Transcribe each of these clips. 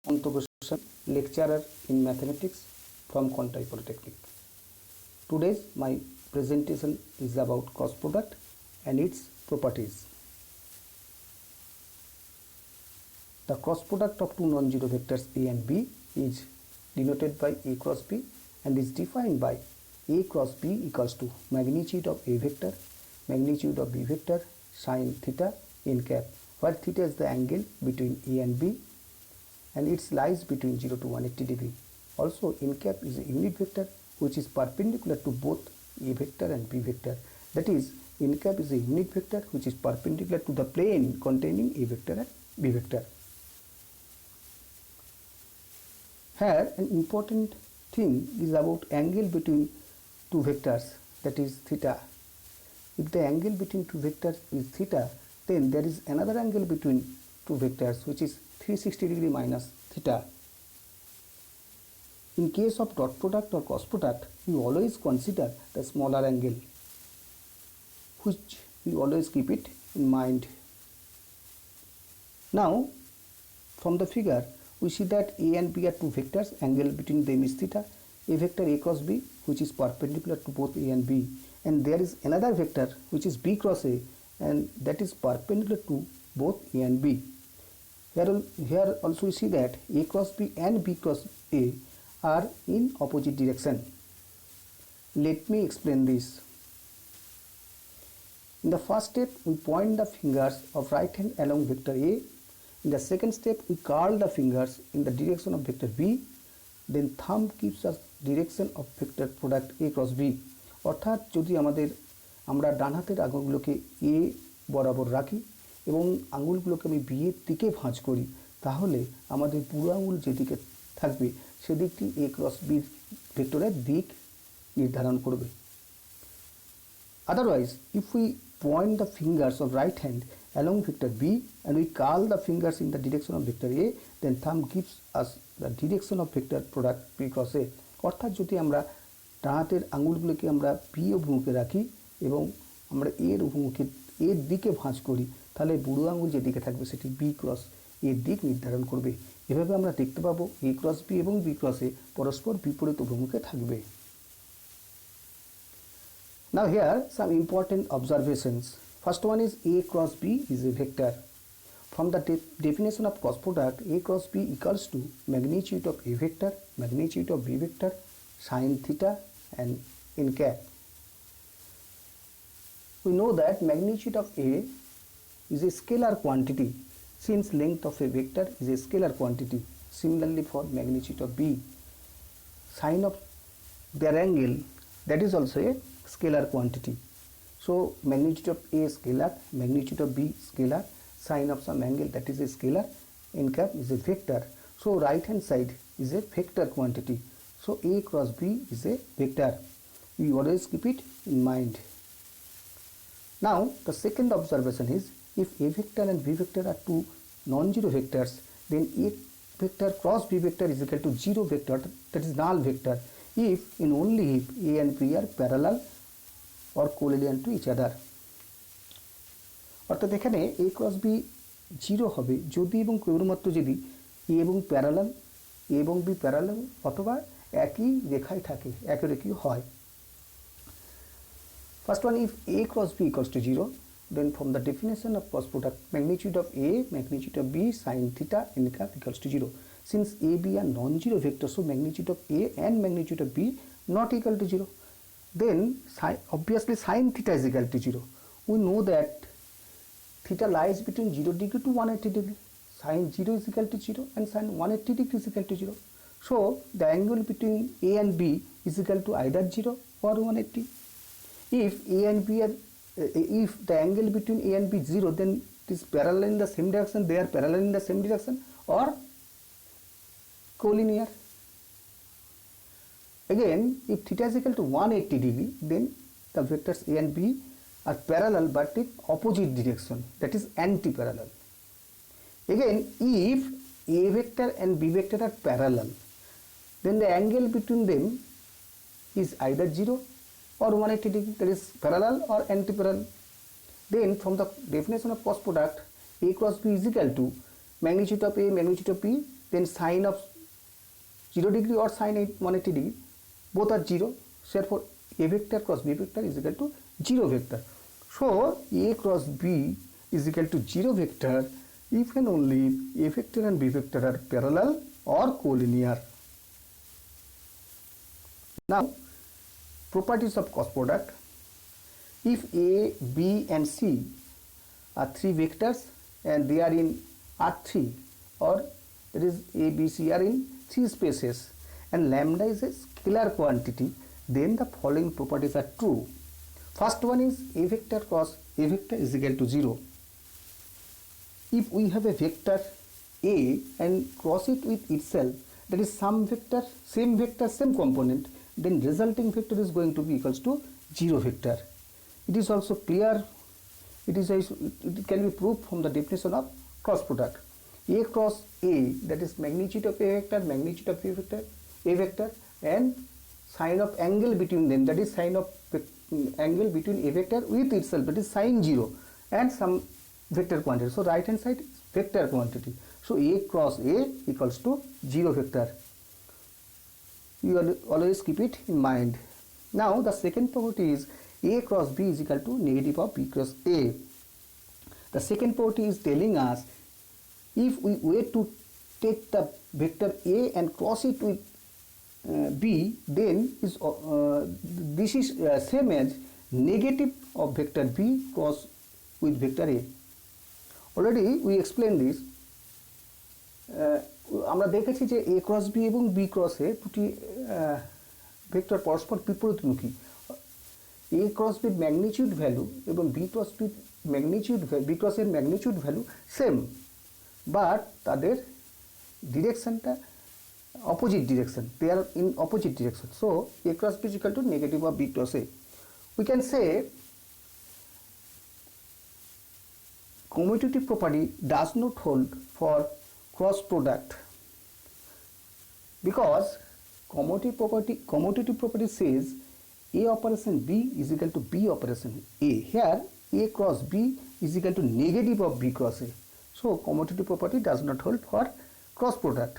Question, lecturer in mathematics from Kontai Polytechnic. Today's my presentation is about cross product and its properties. The cross product of two non-zero vectors a and b is denoted by a cross b and is defined by a cross b equals to magnitude of a vector, magnitude of b vector, sin theta n cap, where theta is the angle between a and b and it lies between 0 to 180 degree. Also, n cap is a unit vector which is perpendicular to both a vector and b vector. That is, n cap is a unit vector which is perpendicular to the plane containing a vector and b vector. Here, an important thing is about angle between two vectors, that is theta. If the angle between two vectors is theta, then there is another angle between two vectors which is 360 degree minus theta. In case of dot product or cross product, we always consider the smaller angle, which we always keep it in mind. Now, from the figure, we see that a and b are two vectors, angle between them is theta, a vector a cross b which is perpendicular to both a and b, and there is another vector which is b cross a and that is perpendicular to both a and b. Here also we see that a cross b and b cross a are in opposite direction. Let me explain this. In the first step, we point the fingers of right hand along vector a. In the second step, we curl the fingers in the direction of vector b. Then thumb gives us direction of vector product a cross b. অর্থাৎ যদি আমরা ডান হাতের আঙুলগুলোকে a বরাবর রাখি এবং আঙুলগুলোকে আমি B এর দিকে ভাঁজ করি, তাহলে আমাদের বুড়ো আঙুল যেদিকে থাকবে সেদিকটি a ক্রস b ভেক্টরের দিক নির্ধারণ করবে। Otherwise, if we point the fingers of right hand along vector b and we curl the fingers in the direction of vector a, then thumb gives us the direction of vector product b cross a. অর্থাৎ যদি আমরা ডান হাতের আঙুলগুলোকে আমরা B অভিমুখে রাখি এবং আমরা এর অভিমুখে এর দিকে ভাঁজ করি, তাহলে বুড়ো আঙুল যেদিকে থাকবে সেটি বি ক্রস এর দিক নির্ধারণ করবে। এভাবে আমরা দেখতে পাবো এ ক্রস বি এবং বি ক্রস এ পরস্পর বিপরীত অভিমুখে থাকবে। Now here some important observations. First one is a cross b is a vector. From the definition of cross product, a cross b equals to magnitude of a vector, magnitude of b vector, sin theta and n cap. We know that magnitude of a is a scalar quantity since length of a vector is a scalar quantity. Similarly for magnitude of b, sin of their angle, that is also a scalar quantity. So magnitude of a scalar, magnitude of b scalar, sin of some angle, that is a scalar, n cap is a vector. So right hand side is a vector quantity. So a cross b is a vector. We always keep it in mind. Now the second observation is, if a vector and b vector are two non-zero vectors, then a vector cross b vector is equal to 0 vector, that is null vector, if and only if a and b are parallel or collinear to each other. অর্থাৎ এখানে a cross b 0 হবে যদি এবং কেবলমাত্র যদি a এবং parallel a এবং b parallel অথবা একই রেখায় থাকে, একই রেখীয় হয়। First one, if a cross b equals to 0, then from the definition of cross product, magnitude of a, magnitude of b, sin theta n cap equals to 0. Since a, b are non-zero vectors, so magnitude of a and magnitude of b not equal to 0. Then obviously sin theta is equal to 0. We know that theta lies between 0 degree to 180 degree. Sin 0 is equal to 0 and sin 180 degree is equal to 0. So the angle between a and b is equal to either 0 or 180. If a and b are if the angle between a and b is 0, then it is parallel in the same direction, they are parallel in the same direction or collinear. Again, if theta is equal to 180 degree, then the vectors a and b are parallel but in opposite direction, that is anti-parallel. Again, if a vector and b vector are parallel, then the angle between them is either 0 or 180 degree, that is parallel or anti-parallel. Then from the definition of cross product, a cross b is equal to magnitude of A, magnitude of B then sine of 0 degree or sine 180 degree, both are 0. Therefore A vector cross B vector is equal to 0 vector. So A cross B is equal to 0 vector if and only A vector and B vector are parallel or collinear. Now, properties of cross product. If A, B and C are three vectors and they are in R3, or that is A, B, C are in three spaces, and lambda is a scalar quantity, then the following properties are true. First one is A vector cross A vector is equal to 0. If we have a vector A and cross it with itself, that is some vector, same component, then resulting vector is going to be equals to 0 vector. It is also clear, it can be proved from the definition of cross product. A cross A, that is magnitude of A vector, magnitude of A vector, and sine of angle between them, that is sine of angle between A vector with itself, that is sine 0, and some vector quantity. So right hand side is vector quantity. So A cross A equals to 0 vector. You always keep it in mind. Now the second property is A cross B is equal to negative of B cross A. The second property is telling us if we were to take the vector A and cross it with B, then this is same as negative of vector B cross with vector A. Already we explained this. আমরা দেখেছি যে A cross B এবং B cross A দুটি vector পরস্পর বিপরীতমুখী। A cross B magnitude value এবং B cross এর magnitude value same, but তাদের ডিরেকশনটা opposite direction, they are in opposite direction. So A cross B is equal to negative of B cross A. We can say commutative property does not hold for cross product, because commutative property says A operation B is equal to B operation A. Here A cross B is equal to negative of B cross A. So commutative property does not hold for cross product.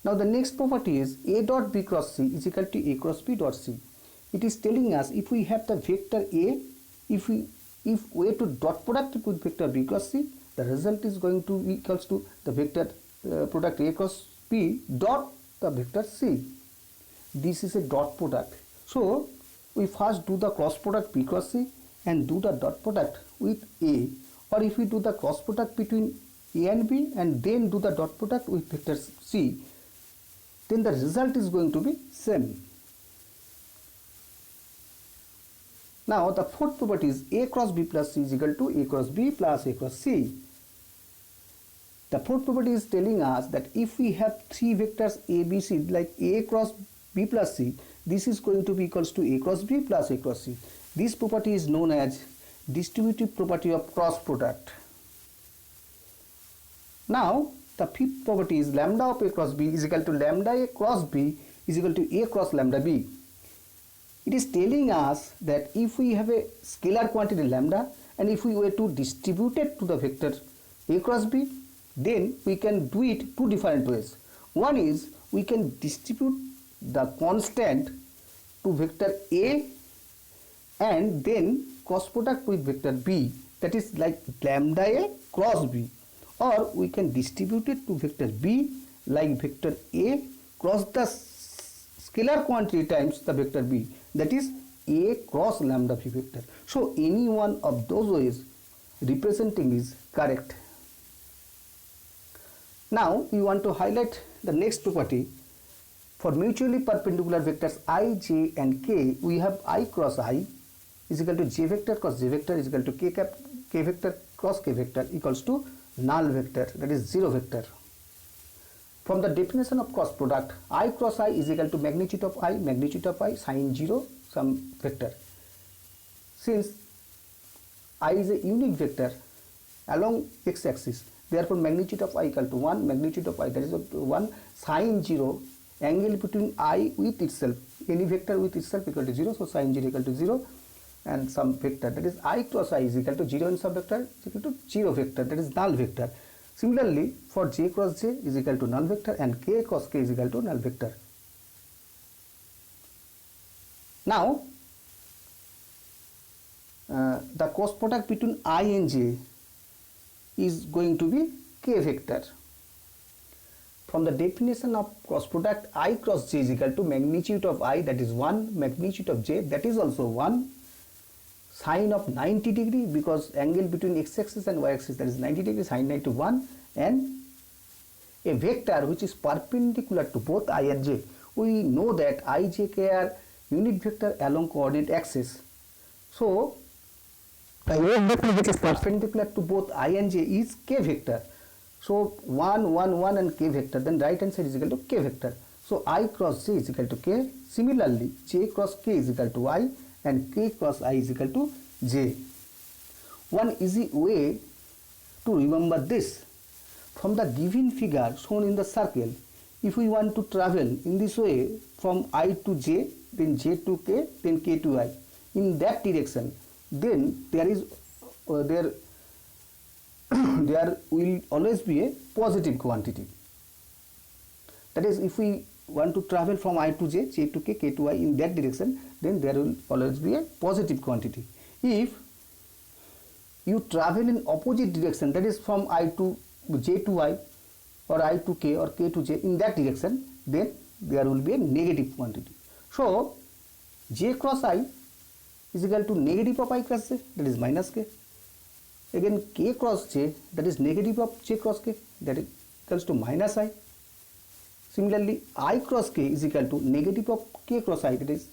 Now the next property is A dot B cross C is equal to A cross B dot C. It is telling us if we have the vector A, if we to dot product with vector B cross C, the result is going to be equals to the vector product A cross B dot the vector C. This is a dot product. So we first do the cross product B cross C and do the dot product with A, or if we do the cross product between A and B and then do the dot product with vector C, then the result is going to be same. Now the fourth property is A cross B plus C is equal to A cross B plus A cross C. The fourth property is telling us that if we have three vectors A, B, C, like A cross B plus C, this is going to be equals to A cross B plus A cross C. This property is known as distributive property of cross product. Now the fifth property is lambda of A cross B is equal to lambda A cross B is equal to A cross lambda B. It is telling us that if we have a scalar quantity lambda and if we were to distribute it to the vector A cross B, then we can do it two different ways. One is we can distribute the constant to vector A and then cross product with vector B, that is like lambda A cross B, or we can distribute it to vector B like vector A cross the scalar quantity times the vector B, that is A cross lambda B vector. So any one of those ways representing is correct. Now we want to highlight the next property. For mutually perpendicular vectors I, J and K, we have I cross I is equal to J vector cross J vector is equal to K vector cross K vector equals to null vector, that is 0 vector. From the definition of cross product, I cross I is equal to magnitude of I sine 0 some vector. Since I is a unique vector along x-axis, therefore magnitude of I equal to 1, magnitude of I, that is 1 sine 0, angle between I with itself, any vector with itself equal to 0, so sine 0 equal to 0, and some vector, that is I cross I is equal to 0 and some vector is equal to 0 vector, that is null vector. Similarly, for j cross j is equal to null vector and k cross k is equal to null vector. Now, the cross product between I and j is going to be k vector. From the definition of cross product, I cross j is equal to magnitude of I, that is 1, magnitude of j, that is also 1, sine of 90 degree, because angle between x-axis and y-axis, that is 90 degree, sine 90 1, and a vector which is perpendicular to both I and j. We know that I, j, k are unit vector along coordinate axis. So, the vector which is perpendicular to both I and j is k vector. So 1, 1, 1 and k vector, then right hand side is equal to k vector. So I cross j is equal to k. Similarly, j cross k is equal to I and k cross I is equal to j. One easy way to remember this, from the given figure shown in the circle, if we want to travel in this way from I to j, then j to k, then k to I, in that direction, then there will always be a positive quantity. That is, if we want to travel from I to j, j to k, k to I in that direction, then there will always be a positive quantity. If you travel in opposite direction, that is from I to j to I, or I to k, or k to j, in that direction, then there will be a negative quantity. So j cross I is equal to negative of I cross j, that is minus k. Again k cross j, that is negative of j cross k, that is equals to minus I. Similarly, I cross k is equal to negative of k cross I, that is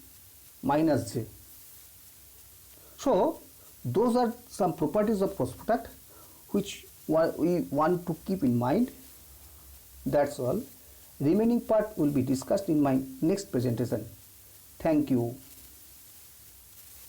minus j. So those are some properties of cross product which we want to keep in mind. That's all. Remaining part will be discussed in my next presentation. Thank you.